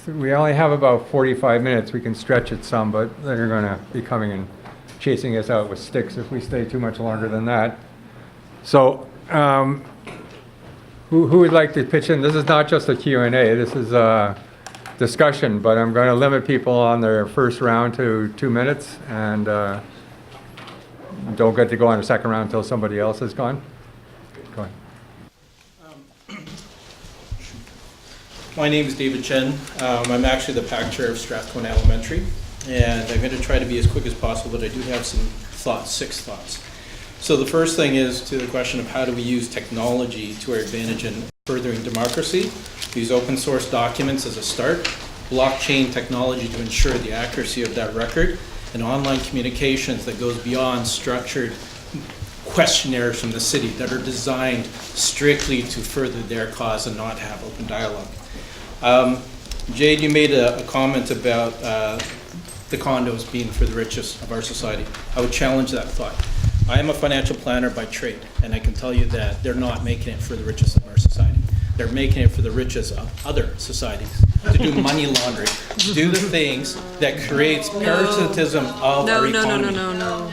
we only have about 45 minutes. We can stretch it some, but they're going to be coming and chasing us out with sticks if we stay too much longer than that. So who would like to pitch in? This is not just a Q&A. This is a discussion, but I'm going to limit people on their first round to 2 minutes, and don't get to go on a second round until somebody else is gone. Go ahead. My name is David Chen. I'm actually the PAC chair of Strathcona Elementary, and I'm going to try to be as quick as possible, but I do have some thoughts, 6 thoughts. So the first thing is to the question of how do we use technology to our advantage in furthering democracy. Use open source documents as a start, blockchain technology to ensure the accuracy of that record, and online communications that goes beyond structured questionnaires from the city that are designed strictly to further their cause and not have open dialogue. Jade, you made a comment about the condos being for the richest of our society. I would challenge that thought. I am a financial planner by trade, and I can tell you that they're not making it for the richest of our society. They're making it for the richest of other societies, to do money laundering, to do the things that creates parasitism of our economy. No.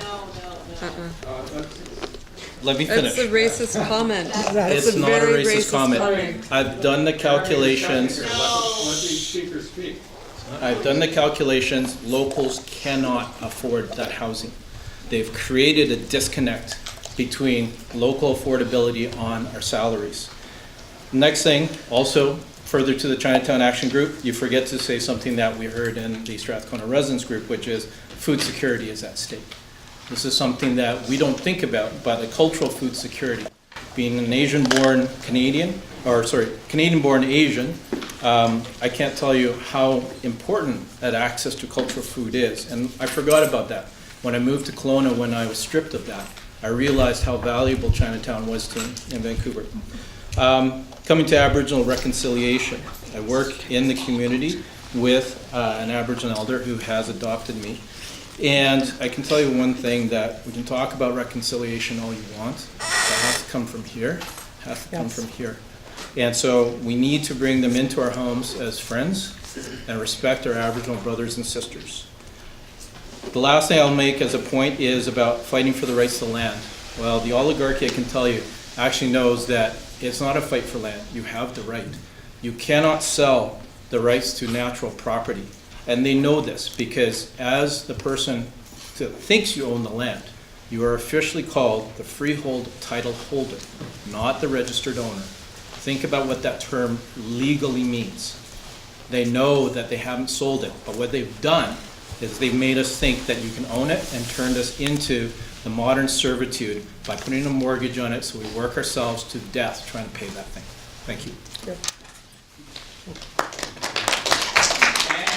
Let me finish. It's a racist comment. It's not a racist comment. I've done the calculations. I've done the calculations. Locals cannot afford that housing. They've created a disconnect between local affordability on our salaries. Next thing, also further to the Chinatown Action Group, you forget to say something that we heard in the Strathcona Residents Group, which is food security is at stake. This is something that we don't think about, but the cultural food security. Being an Asian-born Canadian, Canadian-born Asian, I can't tell you how important that access to cultural food is. And I forgot about that. When I moved to Kelowna, when I was stripped of that, I realized how valuable Chinatown was to me in Vancouver. Coming to Aboriginal reconciliation, I work in the community with an Aboriginal elder who has adopted me. And I can tell you one thing, that we can talk about reconciliation all you want, but it has to come from here, come from here. And so we need to bring them into our homes as friends and respect our Aboriginal brothers and sisters. The last thing I'll make as a point is about fighting for the rights to land. Well, the oligarchy, I can tell you, actually knows that it's not a fight for land. You have the right. You cannot sell the rights to natural property. And they know this because as the person that thinks you own the land, you are officially called the freehold title holder, not the registered owner. Think about what that term legally means. They know that they haven't sold it, but what they've done is they've made us think that you can own it and turned us into the modern servitude by putting a mortgage on it, so we work ourselves to death trying to pay that thing. Thank you. Yep.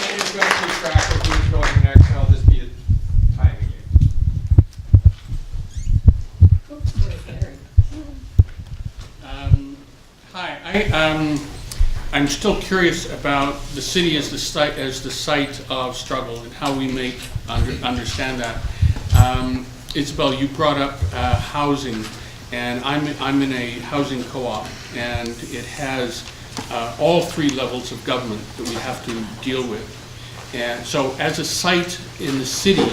And just going to keep track of who's going next, and I'll just be a timing game. Hi, I'm still curious about the city as the site of struggle and how we make understand that. Isabel, you brought up housing, and I'm in a housing co-op, and it has all 3 levels of government that we have to deal with. And so as a site in the city,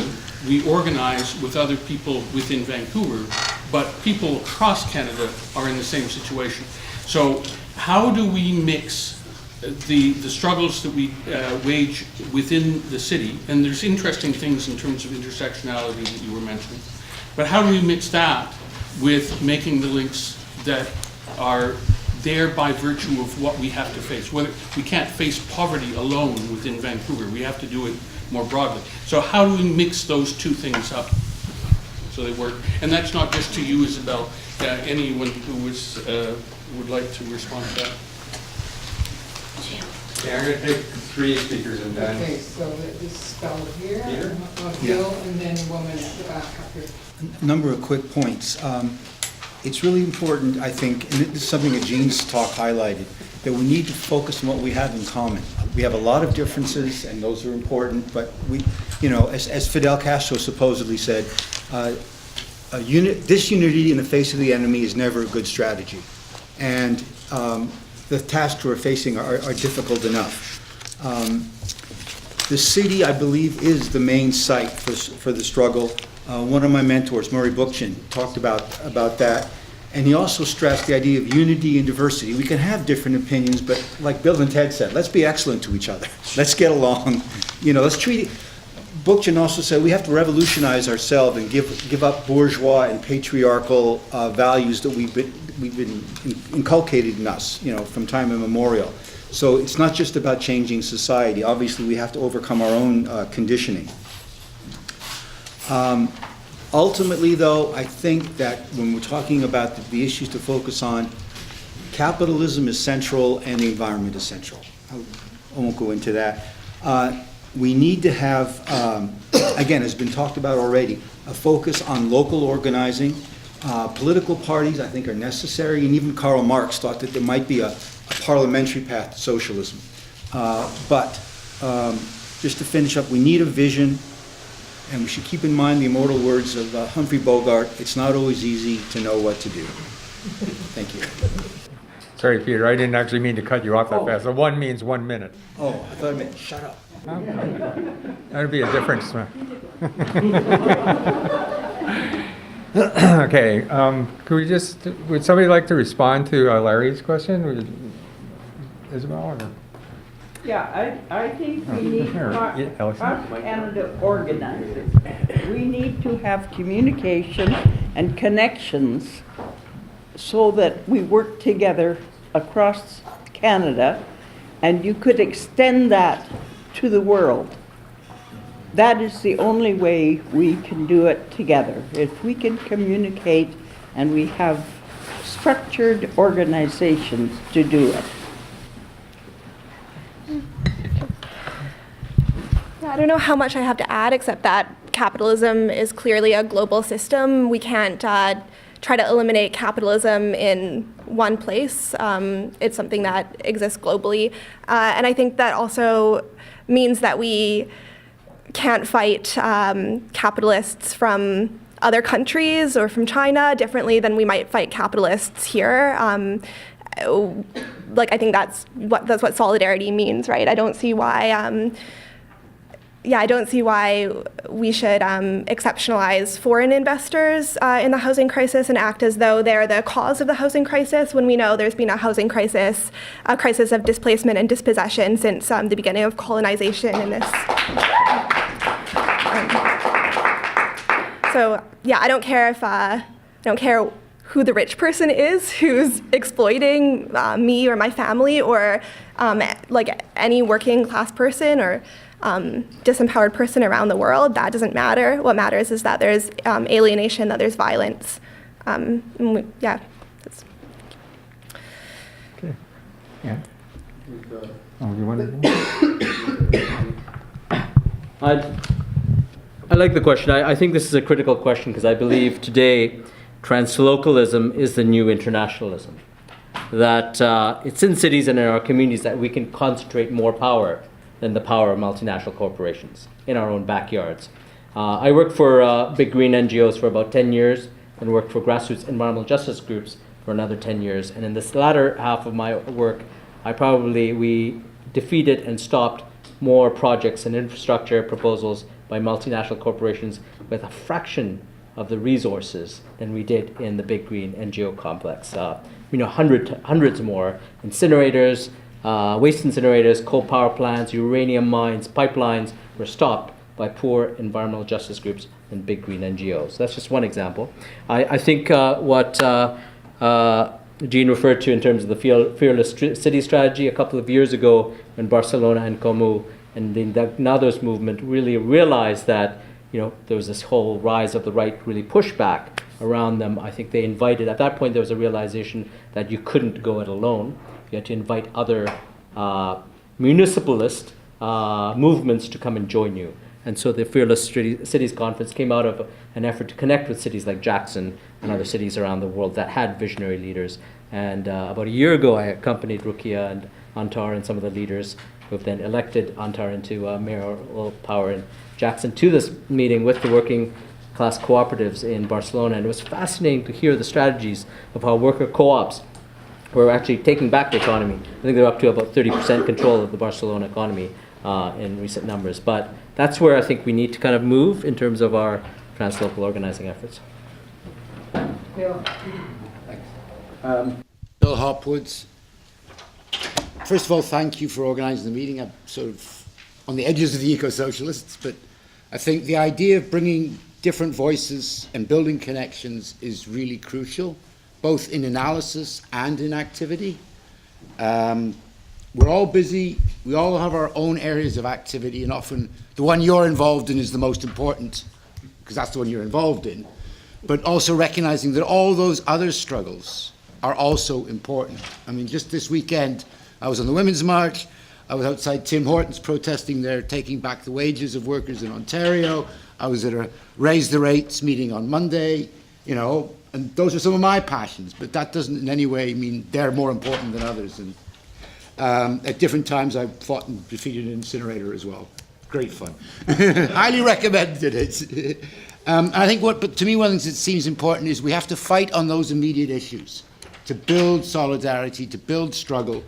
we organize with other people within Vancouver, but people across Canada are in the same situation. So how do we mix the struggles that we wage within the city? And there's interesting things in terms of intersectionality that you were mentioning. But how do we mix that with making the links that are there by virtue of what we have to face? Whether we can't face poverty alone within Vancouver, we have to do it more broadly. So how do we mix those 2 things up so they work? And that's not just to you, Isabel. Anyone who would like to respond to that. Yeah, I'm going to take 3 speakers and then. Okay, so this fellow here, Bill, and then a woman at the back up here. A number of quick points. It's really important, I think, and this is something that Jean's talk highlighted, that we need to focus on what we have in common. We have a lot of differences, and those are important, but we, as Fidel Castro supposedly said, this unity in the face of the enemy is never a good strategy. And the tasks we're facing are difficult enough. The city, I believe, is the main site for the struggle. One of my mentors, Murray Bookchin, talked about that. And he also stressed the idea of unity and diversity. We can have different opinions, but like Bill and Ted said, let's be excellent to each other. Let's get along. Let's treat it. Bookchin also said we have to revolutionize ourselves and give up bourgeois and patriarchal values that we've been inculcated in us, from time immemorial. So it's not just about changing society. Obviously, we have to overcome our own conditioning. Ultimately, though, I think that when we're talking about the issues to focus on, capitalism is central and the environment is central. I won't go into that. We need to have, again, has been talked about already, a focus on local organizing. Political parties, I think, are necessary, and even Karl Marx thought that there might be a parliamentary path to socialism. But just to finish up, we need a vision. And we should keep in mind the immortal words of Humphrey Bogart, it's not always easy to know what to do. Thank you. Sorry, Peter, I didn't actually mean to cut you off that fast. The 1 means 1 minute. Oh, I thought I meant shut up. That would be a difference. Okay, would somebody like to respond to Larry's question? Isabel? Or? Yeah, I think we need us Canada organizers. We need to have communication and connections so that we work together across Canada, and you could extend that to the world. That is the only way we can do it together. If we can communicate and we have structured organizations to do it. I don't know how much I have to add, except that capitalism is clearly a global system. We can't try to eliminate capitalism in one place. It's something that exists globally. And I think that also means that we can't fight capitalists from other countries or from China differently than we might fight capitalists here. I think that's what solidarity means, right? I don't see why. I don't see why we should exceptionalize foreign investors in the housing crisis and act as though they're the cause of the housing crisis when we know there's been a housing crisis, a crisis of displacement and dispossession since the beginning of colonization in this. I don't care who the rich person is who's exploiting me or my family or any working class person or disempowered person around the world. That doesn't matter. What matters is that there's alienation, that there's violence. Okay. Yeah. You wanted I like the question. I think this is a critical question because I believe today translocalism is the new internationalism. That it's in cities and in our communities that we can concentrate more power than the power of multinational corporations in our own backyards. I worked for big green NGOs for about 10 years and worked for grassroots environmental justice groups for another 10 years. And in this latter half of my work, we defeated and stopped more projects and infrastructure proposals by multinational corporations with a fraction of the resources than we did in the big green NGO complex. Hundreds more incinerators, waste incinerators, coal power plants, uranium mines, pipelines were stopped by poor environmental justice groups and big green NGOs. That's just one example. I think what Jean referred to in terms of the fearless city strategy a couple of years ago when Barcelona and Comu and the Ignados movement really realized that there was this whole rise of the right really pushed back around them. I think they invited, at that point there was a realization that you couldn't go it alone. You had to invite other municipalist movements to come and join you. And so the Fearless Cities Conference came out of an effort to connect with cities like Jackson and other cities around the world that had visionary leaders. And about a year ago, I accompanied Rukia and Antar and some of the leaders who have then elected Antar into mayoral power in Jackson to this meeting with the working class cooperatives in Barcelona. And it was fascinating to hear the strategies of how worker co-ops we're actually taking back the economy. I think they're up to about 30% control of the Barcelona economy in recent numbers. But that's where I think we need to kind of move in terms of our translocal organizing efforts. Bill Hopwoods. First of all, thank you for organising the meeting. I'm sort of on the edges of the eco-socialists, but I think the idea of bringing different voices and building connections is really crucial, both in analysis and in activity. We're all busy, we all have our own areas of activity, and often the one you're involved in is the most important, because that's the one you're involved in, but also recognizing that all those other struggles are also important. I mean, just this weekend, I was on the Women's March, I was outside Tim Hortons protesting their taking back the wages of workers in Ontario, I was at a Raise the Rates meeting on Monday, you know, and those are some of my passions, but that doesn't in any way mean they're more important than others. And at different times, I've fought and defeated an incinerator as well. Great fun. Highly recommended it. I think but to me, one of the things that seems important is we have to fight on those immediate issues to build solidarity, to build struggle.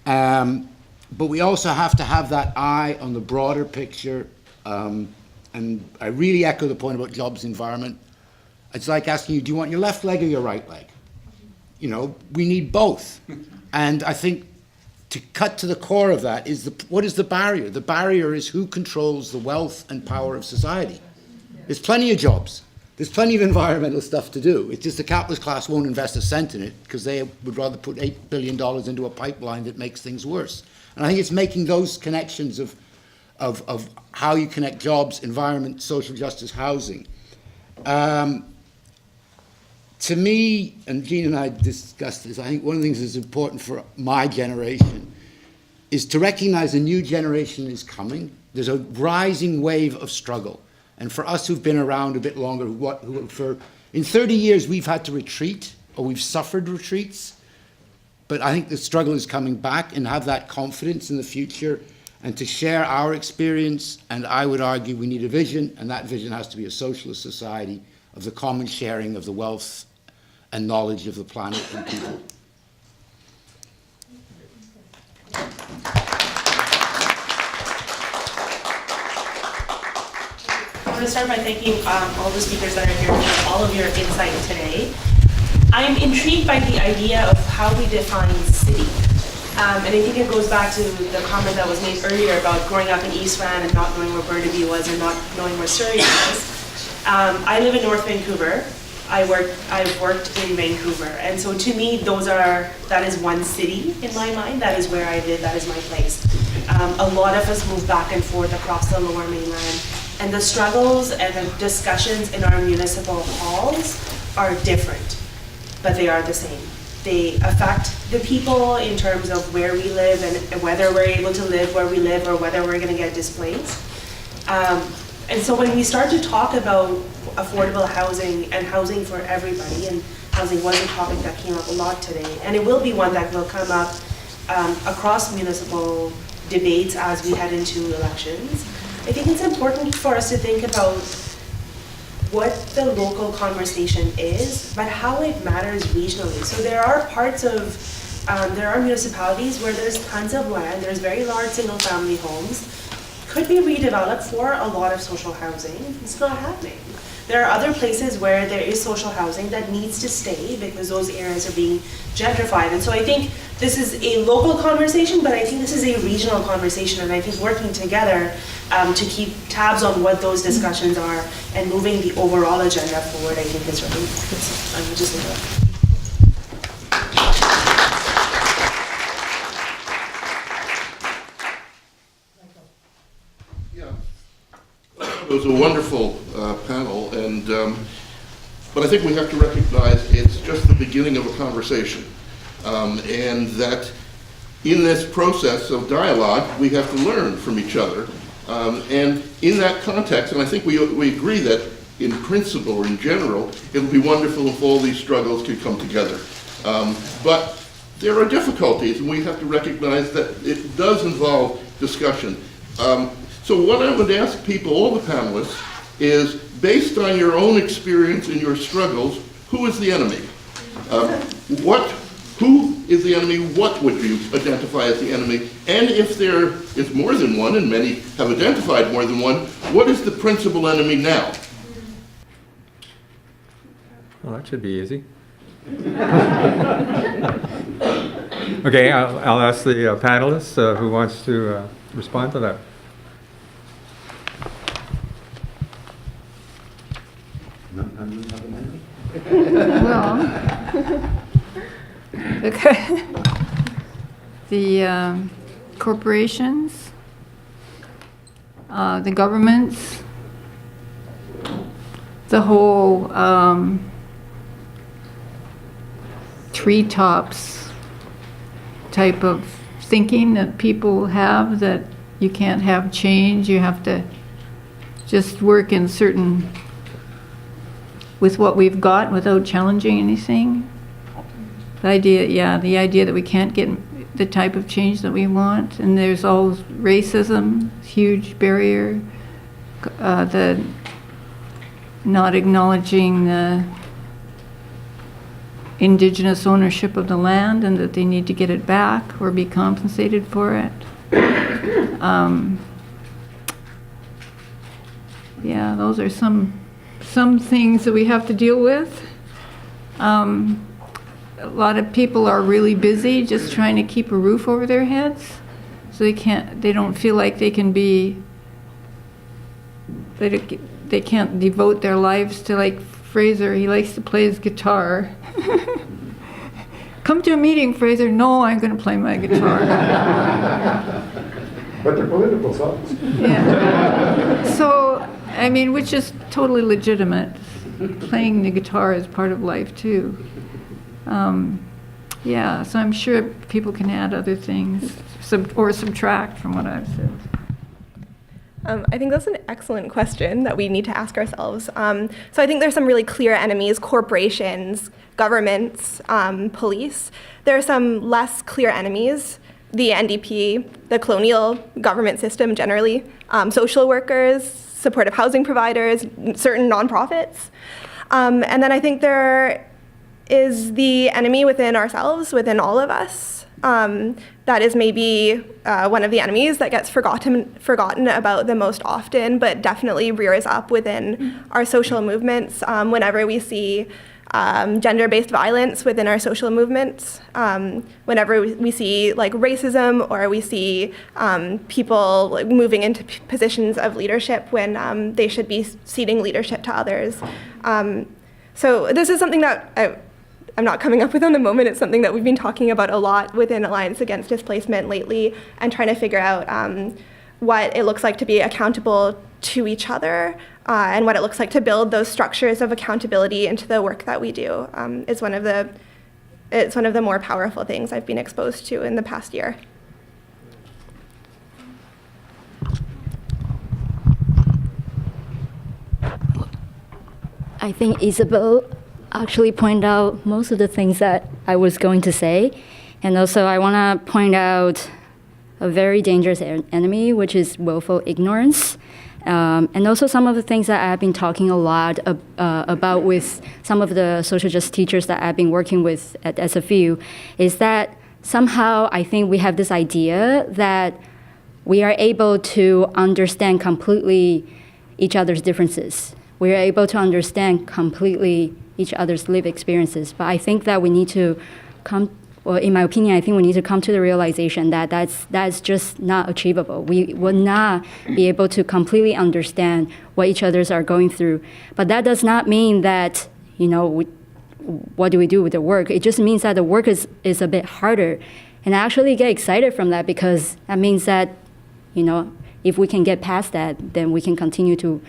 But we also have to have that eye on the broader picture. And I really echo the point about jobs environment. It's like asking you, do you want your left leg or your right leg? You know, we need both. And I think to cut to the core of that is what is the barrier? The barrier is who controls the wealth and power of society. There's plenty of jobs. There's plenty of environmental stuff to do. It's just the capitalist class won't invest a cent in it because they would rather put $8 billion into a pipeline that makes things worse. And I think it's making those connections of how you connect jobs, environment, social justice, housing. To me, and Jean and I discussed this, I think one of the things that's important for my generation is to recognize a new generation is coming. There's a rising wave of struggle. And for us who've been around a bit longer, in 30 years we've had to retreat, or we've suffered retreats. But I think the struggle is coming back, and have that confidence in the future and to share our experience. And I would argue we need a vision, and that vision has to be a socialist society of the common sharing of the wealth and knowledge of the planet and people. I want to start by thanking all the speakers that are here for all of your insight today. I'm intrigued by the idea of how we define city. And I think it goes back to the comment that was made earlier about growing up in East Van and not knowing where Burnaby was and not knowing where Surrey was. I live in North Vancouver. I've worked in Vancouver. And so to me, that is one city in my mind. That is where I live, that is my place. A lot of us move back and forth across the Lower Mainland. And the struggles and the discussions in our municipal halls are different, but they are the same. They affect the people in terms of where we live and whether we're able to live where we live or whether we're gonna get displaced. And so when we start to talk about affordable housing and housing for everybody, and housing was a topic that came up a lot today, and it will be one that will come up across municipal debates as we head into elections, I think it's important for us to think about what the local conversation is, but how it matters regionally. So there are parts of, there are municipalities where there's tons of land, there's very large single family homes, could be redeveloped for a lot of social housing. It's not happening. There are other places where there is social housing that needs to stay because those areas are being gentrified. And so I think this is a local conversation, but I think this is a regional conversation. And I think working together to keep tabs on what those discussions are and moving the overall agenda forward, I think is really important. I would just leave it. It was a wonderful panel, and but I think we have to recognize it's just the beginning of a conversation, and that in this process of dialogue, we have to learn from each other. And in that context, and I think we agree that in principle or in general, it would be wonderful if all these struggles could come together. But there are difficulties, and we have to recognize that it does involve discussion. So what I would ask people, all the panelists, is based on your own experience and your struggles, who is the enemy? What Who is the enemy? What would you identify as the enemy? And if there is more than one, and many have identified more than one, what is the principal enemy now? Well, that should be easy. Okay, I'll ask the panelists who wants to respond to that. Well, the corporations, the governments, the whole treetops type of thinking that people have, that you can't have change, you have to just work in certain, with what we've got without challenging anything. The idea that we can't get the type of change that we want, and there's all racism, huge barrier, the not acknowledging the indigenous ownership of the land and that they need to get it back or be compensated for it. Yeah, those are some things that we have to deal with. A lot of people are really busy just trying to keep a roof over their heads, so they don't feel like they can be, they can't devote their lives to, like Fraser, he likes to play his guitar. Come to a meeting, Fraser. No, I'm going to play my guitar. But they're political songs. Yeah. So, I mean, which is totally legitimate. Playing the guitar is part of life, too. Yeah, so I'm sure people can add other things or subtract from what I've said. I think that's an excellent question that we need to ask ourselves. So I think there's some really clear enemies: corporations, governments, police. There are some less clear enemies: the NDP, the colonial government system generally, social workers, supportive housing providers, certain nonprofits. And then I think there is the enemy within ourselves, within all of us. That is maybe one of the enemies that gets forgotten about the most often, but definitely rears up within our social movements. Whenever we see gender-based violence within our social movements, whenever we see like racism, or we see people like, moving into positions of leadership when they should be ceding leadership to others. So this is something that I'm not coming up with on the moment. It's something that we've been talking about a lot within Alliance Against Displacement lately, and trying to figure out what it looks like to be accountable to each other, and what it looks like to build those structures of accountability into the work that we do. It's one of the more powerful things I've been exposed to in the past year. I think Isabel actually pointed out most of the things that I was going to say. And also I want to point out a very dangerous enemy, which is willful ignorance. And also some of the things that I've been talking a lot about with some of the social justice teachers that I've been working with at SFU, is that somehow I think we have this idea that we are able to understand completely each other's differences. We are able to understand completely each other's lived experiences. But I think that we need to in my opinion, I think we need to come to the realization that that's just not achievable. We will not be able to completely understand what each others are going through. But that does not mean that, what do we do with the work? It just means that the work is a bit harder. And I actually get excited from that, because that means that, if we can get past that, then we can continue to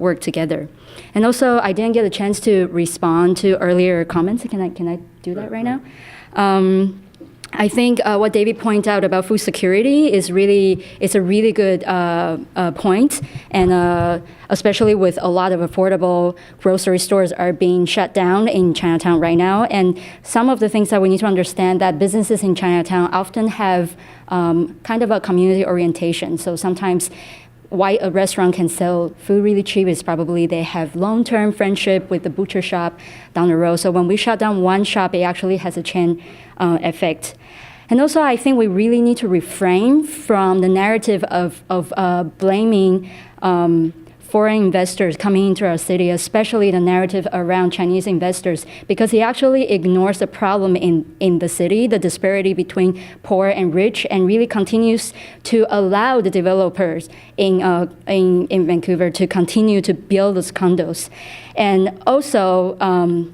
work together. And also, I didn't get a chance to respond to earlier comments. Can I do that right now? I think what David pointed out about food security is a really good point, and especially with a lot of affordable grocery stores are being shut down in Chinatown right now. And some of the things that we need to understand, that businesses in Chinatown often have kind of a community orientation. So sometimes why a restaurant can sell food really cheap is probably they have long-term friendship with the butcher shop down the road. So when we shut down one shop, it actually has a chain effect. And also, I think we really need to refrain from the narrative of blaming foreign investors coming into our city, especially the narrative around Chinese investors, because it actually ignores the problem in the city, the disparity between poor and rich, and really continues to allow the developers in Vancouver to continue to build those condos. And also,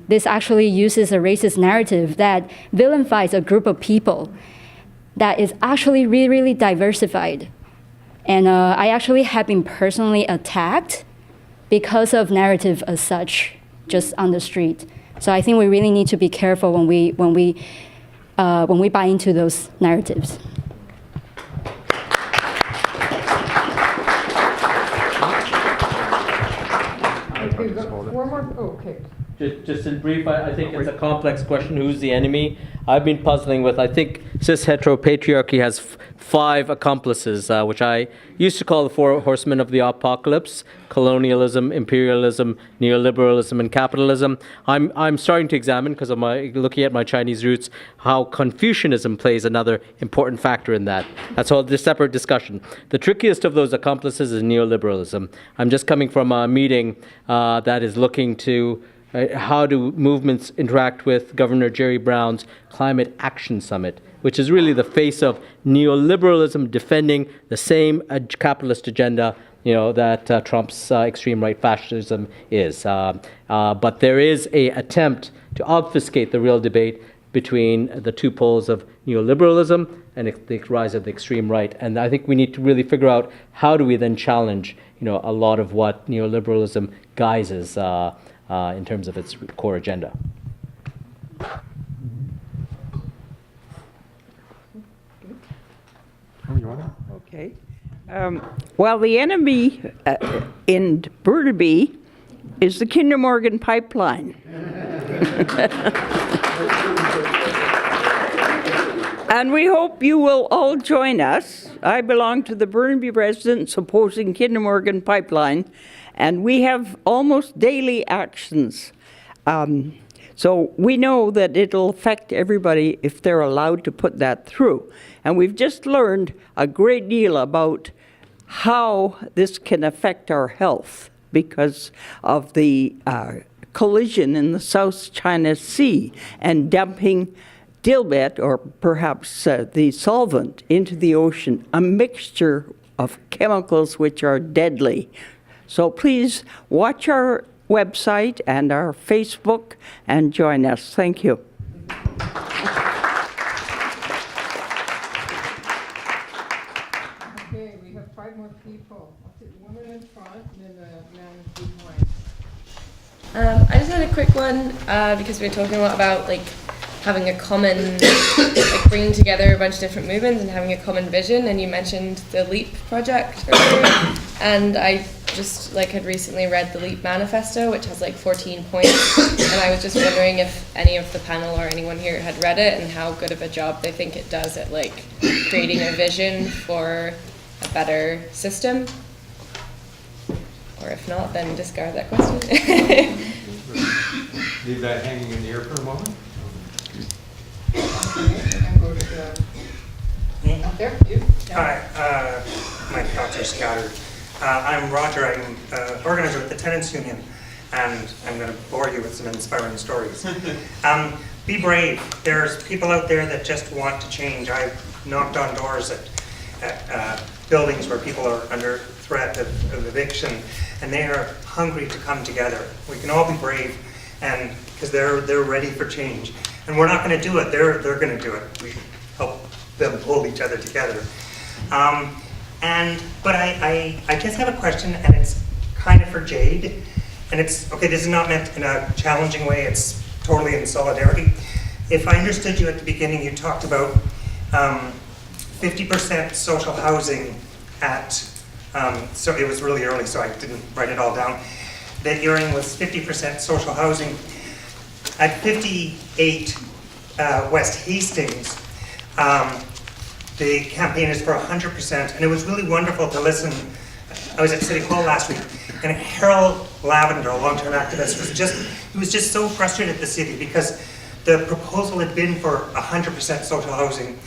this actually uses a racist narrative that vilifies a group of people that is actually really, really diversified. And I actually have been personally attacked because of narrative as such, just on the street. So I think we really need to be careful when we buy into those narratives. One more, okay. Just in brief, I think it's a complex question, who's the enemy? I've been puzzling with, I think cis-heteropatriarchy has 5 accomplices, which I used to call the 4 horsemen of the apocalypse: colonialism, imperialism, neoliberalism, and capitalism. I'm starting to examine, because of looking at my Chinese roots, how Confucianism plays another important factor in that. That's all a separate discussion. The trickiest of those accomplices is neoliberalism. I'm just coming from a meeting that is looking to how do movements interact with Governor Jerry Brown's Climate Action Summit, which is really the face of neoliberalism defending the same capitalist agenda, that Trump's extreme right fascism is. But there is an attempt to obfuscate the real debate between the 2 poles of neoliberalism and the rise of the extreme right. And I think we need to really figure out how do we then challenge, a lot of what neoliberalism guises in terms of its core agenda. Okay. Well, the enemy in Burnaby is the Kinder Morgan pipeline. And we hope you will all join us. I belong to the Burnaby residents opposing Kinder Morgan pipeline, and we have almost daily actions. So we know that it'll affect everybody if they're allowed to put that through. And we've just learned a great deal about how this can affect our health because of the collision in the South China Sea and dumping dilbit, or perhaps the solvent, into the ocean, a mixture of chemicals which are deadly. So please watch our website and our Facebook and join us. Thank you. Okay, we have 5 more people. The woman in front and then the man behind. I just had a quick one because we were talking a lot about having a common, bringing together a bunch of different movements and having a common vision. And you mentioned the LEAP project earlier, and I just had recently read the LEAP manifesto, which has 14 points. And I was just wondering if any of the panel or anyone here had read it and how good of a job they think it does at creating a vision for a better system. Or if not, then discard that question. Leave that hanging in the air for a moment. And go to the, out there, you. Hi, my thoughts are scattered. I'm Roger. I'm organizer with the Tenants Union, and I'm going to bore you with some inspiring stories. Be brave. There's people out there that just want to change. I've knocked on doors at buildings where people are under threat of eviction, and they are hungry to come together. We can all be brave, and because they're ready for change. And we're not going to do it. They're going to do it. We help them pull each other together. But I just have a question, and it's kind of for Jade. And it's, okay, this is not meant in a challenging way. It's totally in solidarity. If I understood you at the beginning, you talked about 50% social housing at, so it was really early, so I didn't write it all down. The hearing was 50% social housing. At 58 West Hastings, the campaign is for 100%, and it was really wonderful to listen I was at City Hall last week, and Harold Lavender, a long-term activist, was just so frustrated at the city because the proposal had been for 100% social housing,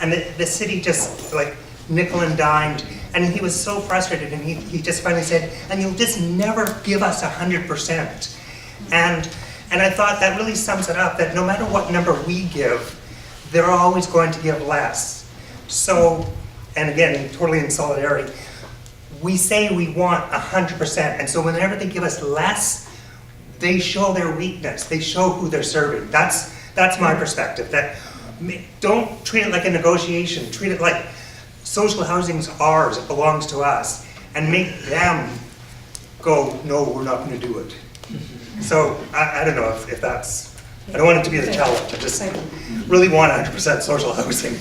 and the city just like nickel and dimed, and he was so frustrated, and he just finally said, and you'll just never give us 100%. And I thought that really sums it up, that no matter what number we give, they're always going to give less. So, and again, totally in solidarity, we say we want 100%, and so whenever they give us less, they show their weakness, they show who they're serving. That's my perspective, that don't treat it like a negotiation, treat it like social housing's ours, it belongs to us, and make them go, no, we're not gonna do it. So, I don't know if that's, I don't want it to be the challenge, I just really want 100% social housing.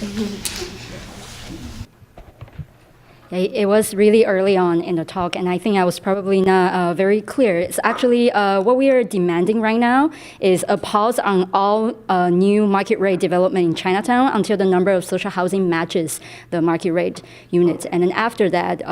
It was really early on in the talk, and I think I was probably not very clear. It's actually what we are demanding right now is a pause on all new market rate development in Chinatown until the number of social housing matches the market rate units. And then after that,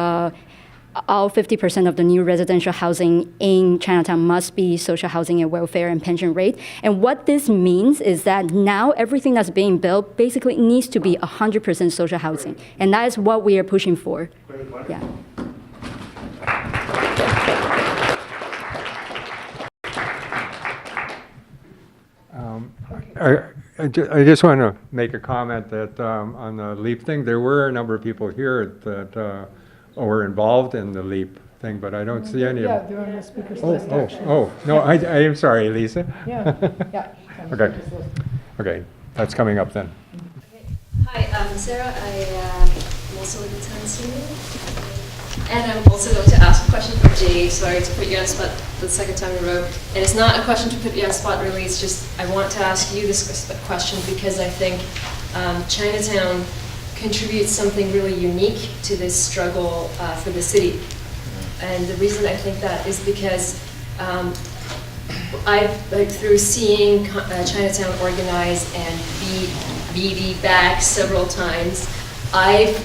all 50% of the new residential housing in Chinatown must be social housing and welfare and pension rate. And what this means is that now everything that's being built basically needs to be 100% social housing. And that is what we are pushing for. Yeah. I just want to make a comment that on the LEAP thing, there were a number of people here that were involved in the LEAP thing, but I don't see any of them. Yeah, they're on the speaker's list, actually. No, I am sorry, Lisa. Yeah, yeah. Okay, okay, that's coming up then. Hi, I'm Sarah. I'm also with the tenants union. And I'm also going to ask a question for Jay. Sorry to put you on the spot the second time in a row. And it's not a question to put you on the spot, really. It's just I want to ask you this question because I think Chinatown contributes something really unique to this struggle for the city. And the reason I think that is because I've, like, through seeing Chinatown organize and be back several times, I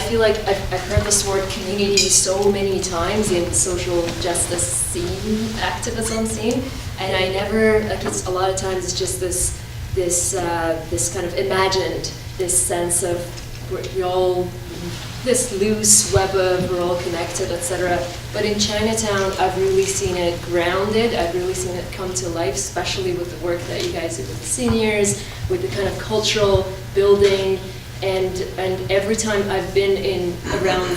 feel like I've heard this word community so many times in social justice scene, activism scene, and I never, like, it's a lot of times it's just this kind of imagined, this sense of we all, this loose web of we're all connected, etc. But in Chinatown, I've really seen it grounded. I've really seen it come to life, especially with the work that you guys do with the seniors, with the kind of cultural building. And every time I've been in around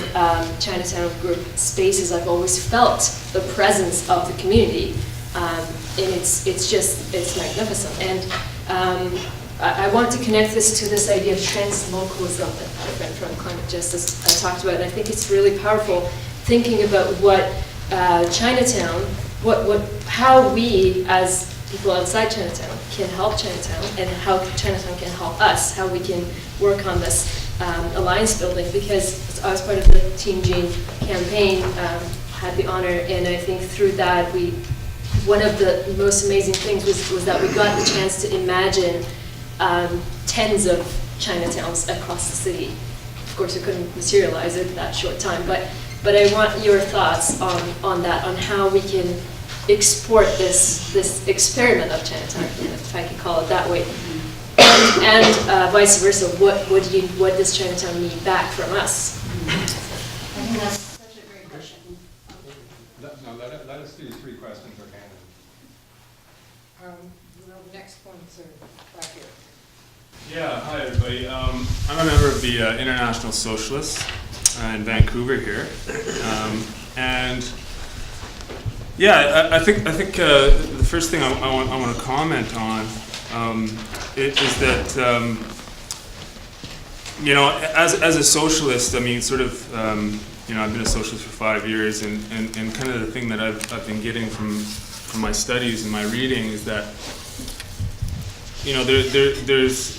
Chinatown group spaces, I've always felt the presence of the community, and it's magnificent. And I want to connect this to this idea of translocalism that different from climate justice I talked about. And I think it's really powerful thinking about what Chinatown, how we as people outside Chinatown can help Chinatown, and how Chinatown can help us, how we can work on this alliance building. Because I was part of the Team Jean campaign, had the honor, and I think through that one of the most amazing things was that we got the chance to imagine tens of Chinatowns across the city. Of course, we couldn't materialize it in that short time, but I want your thoughts on that, on how we can export this experiment of Chinatown, if I can call it that way, and vice versa. What does Chinatown need back from us? I think that's such a great question. Let us do 3 questions, okay? The next points are back here. Yeah, hi everybody. I'm a member of the International Socialists in Vancouver here, and yeah, I think the first thing I want to comment on is that you know, as a socialist, I mean, sort of, you know, I've been a socialist for 5 years, and kind of the thing that I've been getting from my studies and my reading is that, you know, there's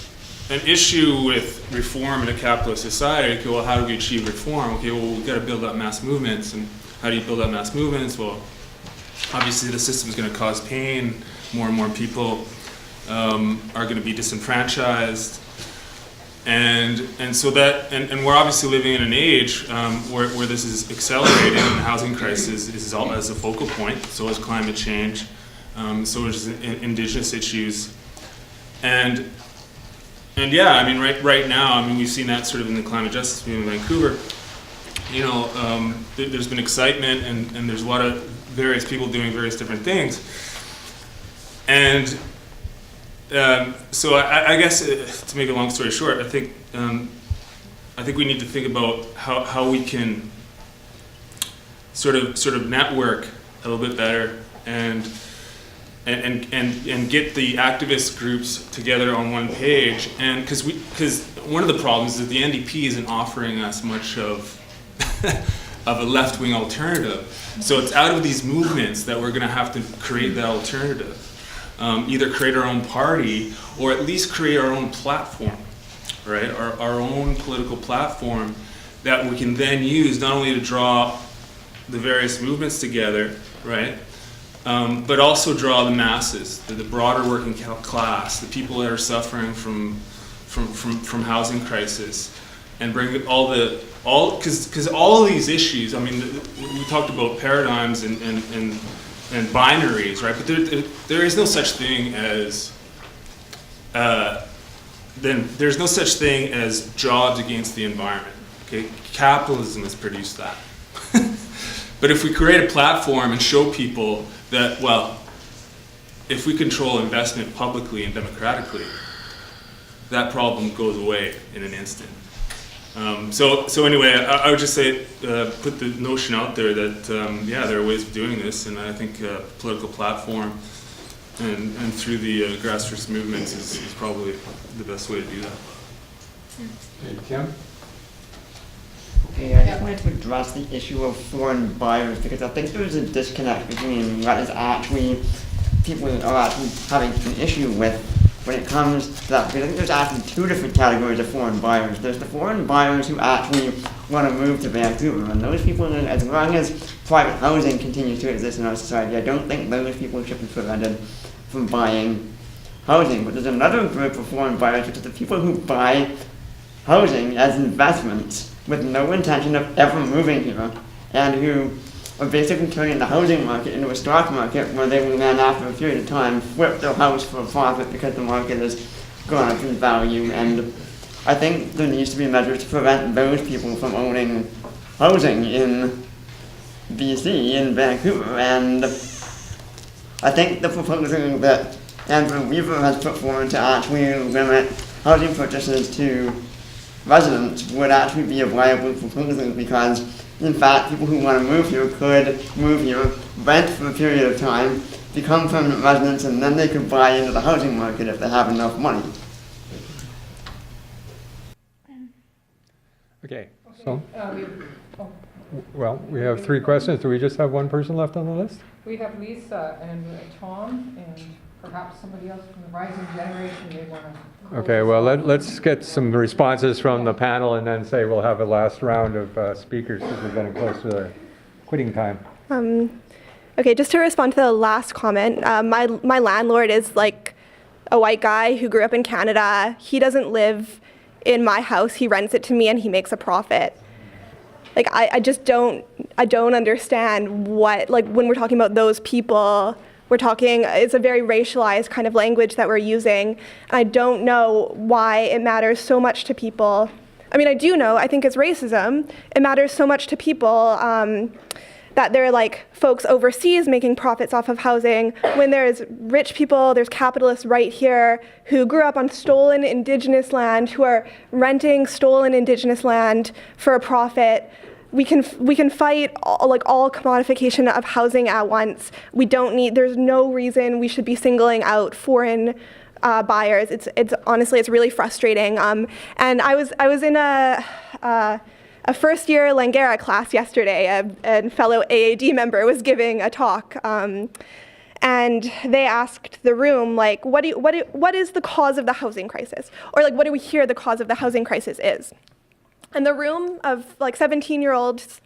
an issue with reform in a capitalist society. Okay, well, how do we achieve reform? Okay, well, we've got to build up mass movements, and how do you build up mass movements? Well, obviously the system is going to cause pain. More and more people are going to be disenfranchised, And so that, and we're obviously living in an age where this is accelerating, and the housing crisis is all as a focal point. So is climate change, so is indigenous issues, and yeah, I mean, right now, I mean, we've seen that sort of in the climate justice movement in Vancouver. You know, there's been excitement, and there's a lot of various people doing various different things, and so I guess to make a long story short, I think we need to think about how we can sort of network a little bit better and get the activist groups together on one page, and because one of the problems is that the NDP isn't offering us much of a left-wing alternative. So it's out of these movements that we're going to have to create that alternative. Either create our own party or at least create our own platform, right? Our own political platform that we can then use not only to draw the various movements together, right? But also draw the masses, the broader working class, the people that are suffering from housing crisis, and bring because all of these issues. I mean, we talked about paradigms and binaries, right? But there is no such thing as there's no such thing as jobs against the environment. Okay, capitalism has produced that. But if we create a platform and show people that, well, if we control investment publicly and democratically, that problem goes away in an instant. So anyway, I would just say, put the notion out there that, yeah, there are ways of doing this, and I think political platform and through the grassroots movements is probably the best way to do that. Hey, Kim? Okay, I just wanted to address the issue of foreign buyers, because I think there's a disconnect between what is actually people are actually having an issue with when it comes to that. Because I think there's actually two different categories of foreign buyers. There's the foreign buyers who actually want to move to Vancouver, and those people, as long as private housing continues to exist in our society, I don't think those people should be prevented from buying housing. But there's another group of foreign buyers, which is the people who buy housing as investments with no intention of ever moving here, and who are basically turning the housing market into a stock market where they will then, after a period of time, flip their house for a profit because the market has gone up in value. And I think there needs to be measures to prevent those people from owning housing in BC, in Vancouver. And I think the proposal that Andrew Weaver has put forward to actually limit housing purchases to residents would actually be a viable proposal, because in fact people who want to move here could move here, rent for a period of time, become permanent residents, and then they could buy into the housing market if they have enough money. Okay, so, well, we have three questions. Do we just have one person left on the list? We have Lisa and Tom and perhaps somebody else from the rising generation may want to. Okay, well, let's get some responses from the panel and then say we'll have a last round of speakers because we're getting close to the quitting time. Okay, just to respond to the last comment, my landlord is like a white guy who grew up in Canada. He doesn't live in my house. He rents it to me and he makes a profit. Like, I just don't understand what, like, when we're talking about those people, it's a very racialized kind of language that we're using. And I don't know why it matters so much to people. I mean, I do know, I think it's racism. It matters so much to people that there are like folks overseas making profits off of housing when there's rich people, there's capitalists right here who grew up on stolen Indigenous land, who are renting stolen Indigenous land for a profit. We can fight all commodification of housing at once. There's no reason we should be singling out foreign buyers. It's honestly, it's really frustrating. And I was in a first year Langara class yesterday. A fellow AAD member was giving a talk, and they asked the room, like, what is the cause of the housing crisis? Or like, what do we hear the cause of the housing crisis is? And the room of like 17-year-olds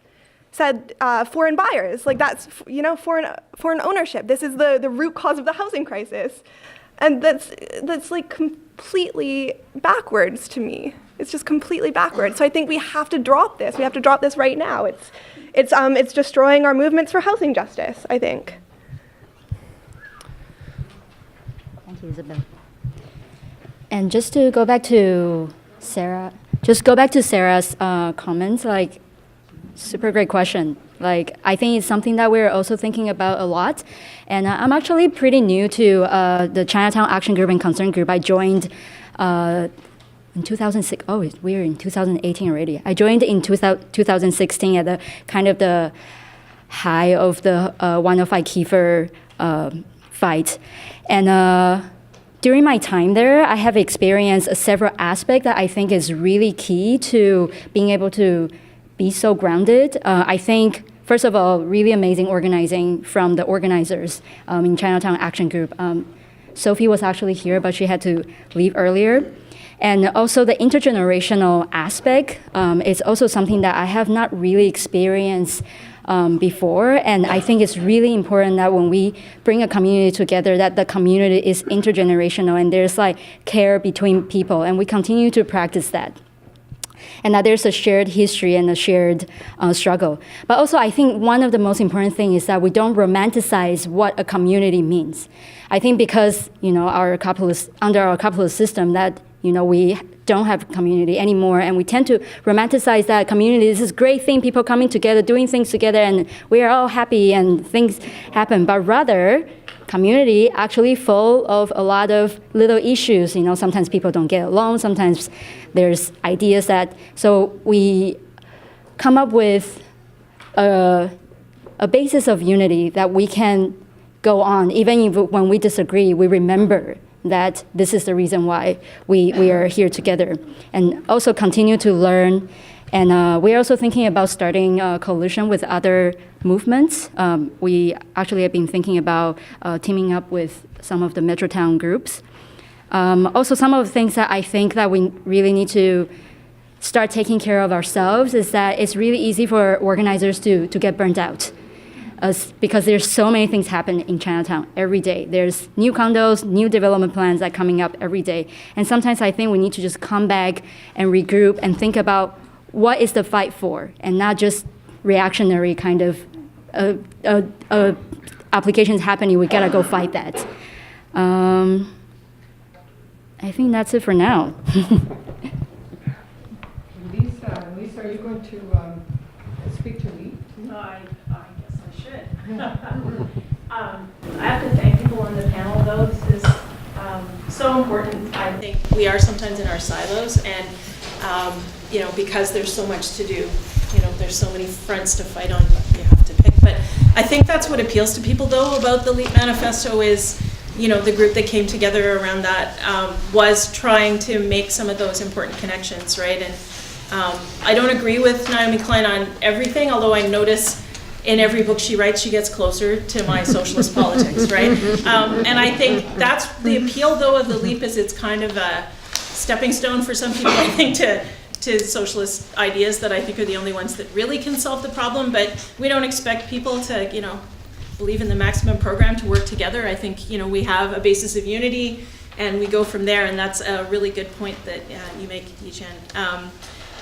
said foreign buyers, like that's, foreign ownership. This is the root cause of the housing crisis. And that's like completely backwards to me. It's just completely backwards. So I think we have to drop this. We have to drop this right now. It's destroying our movements for housing justice, I think. Thank you, Isabel. And just to go back to Sarah's comments, like, super great question. Like, I think it's something that we're also thinking about a lot. And I'm actually pretty new to the Chinatown Action Group and Concern Group. I joined in 2006. Oh, we're in 2018 already. I joined in 2016 at the kind of the high of the 105 Kiefer fight. And during my time there, I have experienced several aspects that I think is really key to being able to be so grounded. I think, first of all, really amazing organizing from the organizers in Chinatown Action Group. Sophie was actually here, but she had to leave earlier. And also the intergenerational aspect is also something that I have not really experienced before. And I think it's really important that when we bring a community together, that the community is intergenerational and there's like care between people, and we continue to practice that. And that there's a shared history and a shared struggle. But also, I think one of the most important things is that we don't romanticize what a community means. I think because, under our capitalist system, that, we don't have community anymore, and we tend to romanticize that community. This is a great thing, people coming together, doing things together, and we are all happy and things happen. But rather, community actually full of a lot of little issues. Sometimes people don't get along, sometimes there's ideas that, so we come up with a basis of unity that we can go on. Even if when we disagree, we remember that this is the reason why we are here together. And also continue to learn. And we're also thinking about starting a coalition with other movements. We actually have been thinking about teaming up with some of the Metrotown groups. Also, some of the things that I think that we really need to start taking care of ourselves is that it's really easy for organizers to get burnt out. Because there's so many things happen in Chinatown every day. There's new condos, new development plans that are coming up every day. And sometimes I think we need to just come back and regroup and think about what is the fight for, and not just reactionary kind of applications happening, we gotta go fight that. I think that's it for now. Lisa, are you going to speak to me? No, I guess I should. I have to thank people on the panel, though. This is so important. I think we are sometimes in our silos, and because there's so much to do, there's so many fronts to fight on, you have to pick. But I think that's what appeals to people, though, about the LEAP manifesto is, the group that came together around that was trying to make some of those important connections, right? And I don't agree with Naomi Klein on everything, although I notice in every book she writes, she gets closer to my socialist politics, right? And I think that's the appeal, though, of the LEAP is it's kind of a stepping stone for some people, I think, to socialist ideas that I think are the only ones that really can solve the problem. But we don't expect people to, believe in the maximum program to work together. I think, we have a basis of unity and we go from there. And that's a really good point that you make, Yi-Chen.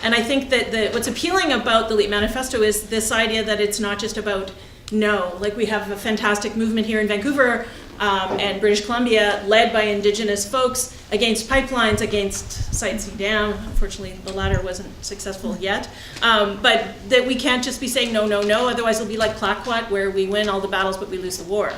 And I think that what's appealing about the LEAP manifesto is this idea that it's not just about no. Like we have a fantastic movement here in Vancouver and British Columbia led by Indigenous folks against pipelines, against Site C Dam. Unfortunately, the latter wasn't successful yet. But that we can't just be saying no, no, no. Otherwise, it'll be like Clayoquot, where we win all the battles, but we lose the war.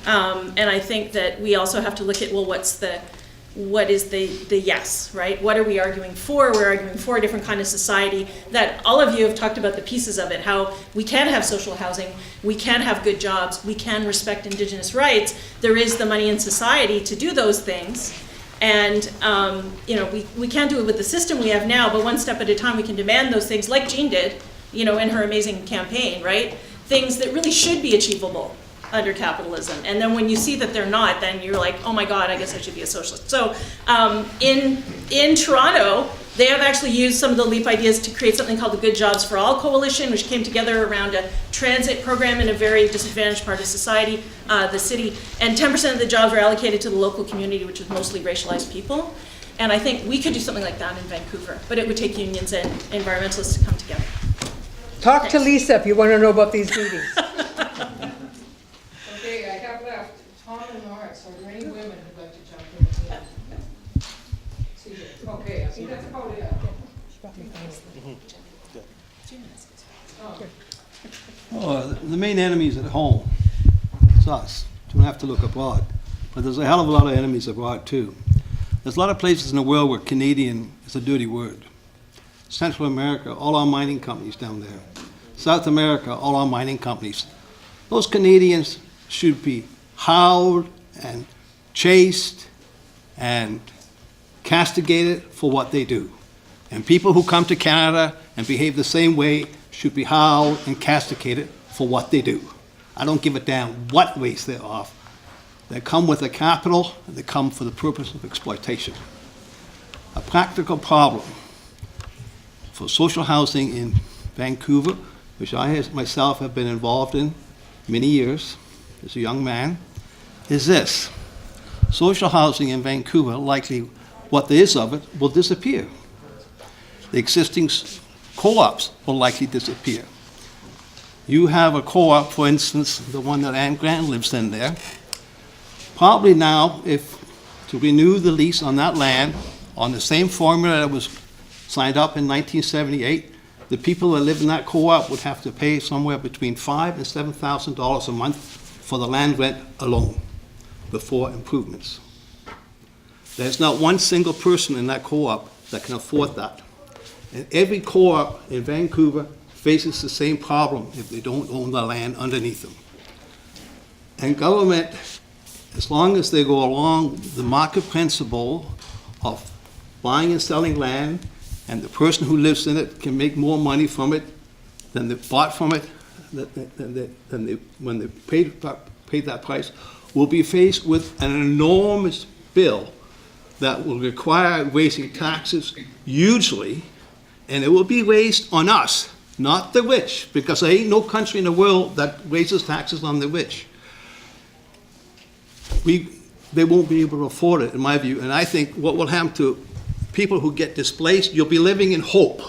And I think that we also have to look at, well, what is the yes, right? What are we arguing for? We're arguing for a different kind of society that all of you have talked about the pieces of it, how we can have social housing, we can have good jobs, we can respect Indigenous rights. There is the money in society to do those things. And we can't do it with the system we have now, but one step at a time we can demand those things like Jean did, in her amazing campaign, right? Things that really should be achievable under capitalism. And then when you see that they're not, then you're like, oh my God, I guess I should be a socialist. So in Toronto, they have actually used some of the LEAP ideas to create something called the Good Jobs for All Coalition, which came together around a transit program in a very disadvantaged part of society, the city. And 10% of the jobs were allocated to the local community, which is mostly racialized people. And I think we could do something like that in Vancouver, but it would take unions and environmentalists to come together. Talk to Lisa if you want to know about these meetings. Okay, I have left Tom and Lawrence. Are there any women who'd like to jump in? Okay, I think that's about it. Oh, the main enemy is at home. It's us. You don't have to look abroad. But there's a hell of a lot of enemies abroad, too. There's a lot of places in the world where Canadian is a dirty word. Central America, all our mining companies down there. South America, all our mining companies. Those Canadians should be howled and chased and castigated for what they do. And people who come to Canada and behave the same way should be howled and castigated for what they do. I don't give a damn what ways they're off. They come with a capital, and they come for the purpose of exploitation. A practical problem for social housing in Vancouver, which I myself have been involved in many years as a young man, is this. Social housing in Vancouver, likely what there is of it, will disappear. The existing co-ops will likely disappear. You have a co-op, for instance, the one that Anne Grant lives in there. Probably now, if to renew the lease on that land on the same formula that was signed up in 1978, the people that live in that co-op would have to pay somewhere between $5,000 and $7,000 a month for the land rent alone before improvements. There's not one single person in that co-op that can afford that. And every co-op in Vancouver faces the same problem if they don't own the land underneath them. And government, as long as they go along the market principle of buying and selling land, and the person who lives in it can make more money from it than they bought from it, when they paid that price, will be faced with an enormous bill that will require raising taxes hugely, and it will be raised on us, not the rich, because there ain't no country in the world that raises taxes on the rich. They won't be able to afford it, in my view, and I think what will happen to people who get displaced, you'll be living in Hope,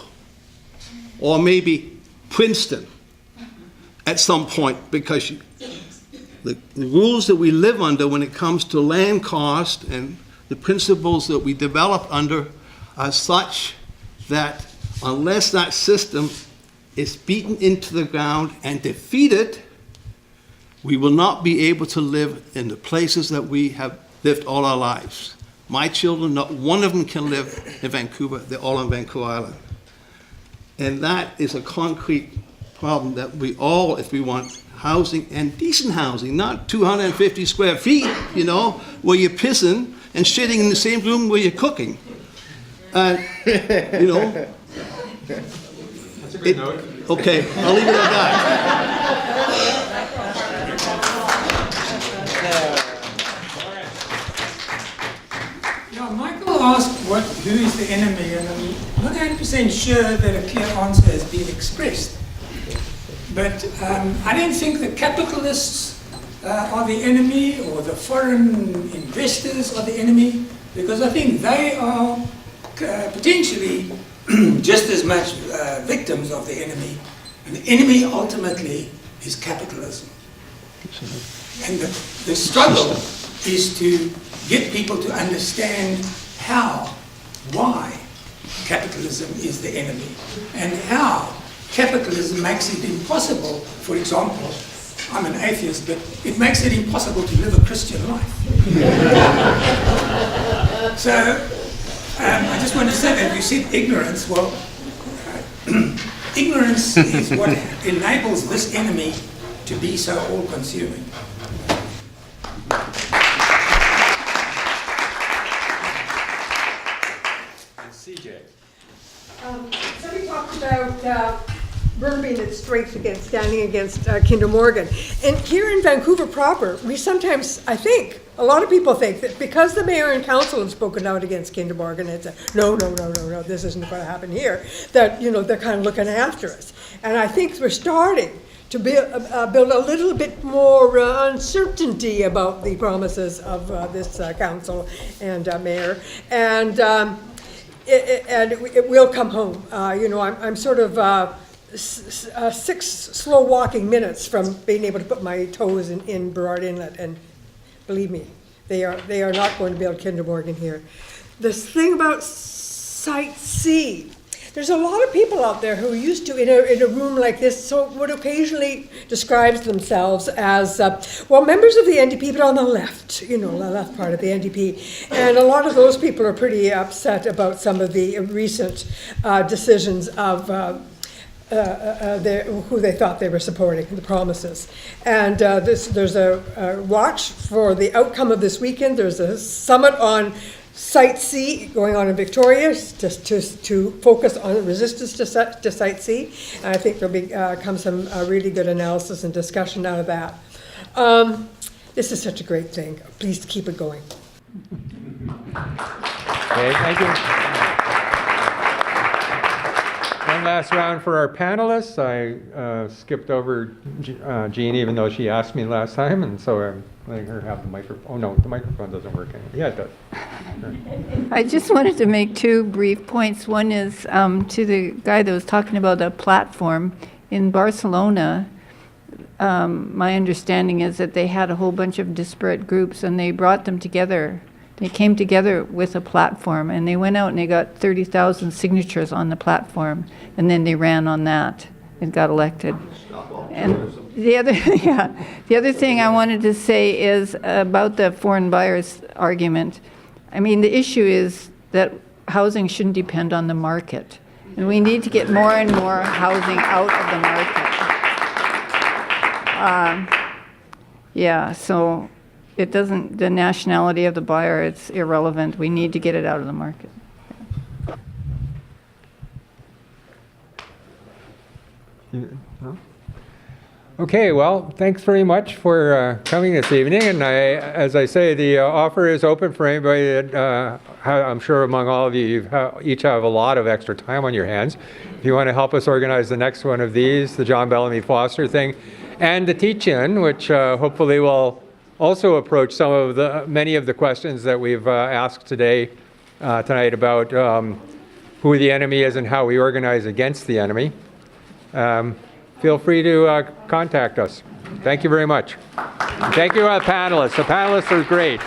or maybe Princeton at some point, because the rules that we live under when it comes to land cost and the principles that we develop under are such that unless that system is beaten into the ground and defeated, we will not be able to live in the places that we have lived all our lives. My children, not one of them can live in Vancouver. They're all on Vancouver Island. And that is a concrete problem that we all, if we want housing, and decent housing, not 250 square feet, you know, where you're pissing and shitting in the same room where you're cooking. You know. That's a good note. Okay, I'll leave it at that. Now, Michael asked who is the enemy, and I'm not 100% sure that a clear answer has been expressed. But I don't think the capitalists are the enemy, or the foreign investors are the enemy, because I think they are potentially just as much victims of the enemy. And the enemy ultimately is capitalism. And the struggle is to get people to understand why capitalism is the enemy, and how capitalism makes it impossible. For example, I'm an atheist, but it makes it impossible to live a Christian life. So I just want to say that you said ignorance. Well, ignorance is what enables this enemy to be so all-consuming. CJ. Somebody talked about Burn being its strength against standing against Kinder Morgan. And here in Vancouver proper, we sometimes, I think, a lot of people think that because the mayor and council have spoken out against Kinder Morgan, it's no, this isn't going to happen here, that, you know, they're kind of looking after us. And I think we're starting to build a little bit more uncertainty about the promises of this council and mayor, and it will come home. I'm sort of 6 slow walking minutes from being able to put my toes in Burrard Inlet, and believe me, they are not going to build Kinder Morgan here. This thing about Site C. There's a lot of people out there who used to, in a room like this, so would occasionally describe themselves as, members of the NDP, but on the left, the left part of the NDP. And a lot of those people are pretty upset about some of the recent decisions of who they thought they were supporting, the promises. And there's a watch for the outcome of this weekend. There's a summit on Site C going on in Victoria just to focus on resistance to Site C. And I think there'll be come some really good analysis and discussion out of that. This is such a great thing. Please keep it going. Okay, thank you. One last round for our panelists. I skipped over Jean, even though she asked me last time, and so I'm letting her have the microphone. Oh no, the microphone doesn't work anymore. Yeah, it does. I just wanted to make 2 brief points. One is to the guy that was talking about a platform. In Barcelona, my understanding is that they had a whole bunch of disparate groups and they brought them together. They came together with a platform and they went out and they got 30,000 signatures on the platform, and then they ran on that and got elected. And the other thing I wanted to say is about the foreign buyers argument. I mean, the issue is that housing shouldn't depend on the market, and we need to get more and more housing out of the market. So it doesn't, the nationality of the buyer, it's irrelevant. We need to get it out of the market. No? Okay, well, thanks very much for coming this evening. And as I say, the offer is open for anybody that, I'm sure among all of you, each have a lot of extra time on your hands. If you want to help us organize the next one of these, the John Bellamy Foster thing, and the teach-in, which hopefully will also approach many of the questions that we've asked tonight about who the enemy is and how we organize against the enemy. Feel free to contact us. Thank you very much. Thank you to our panelists. The panelists are great.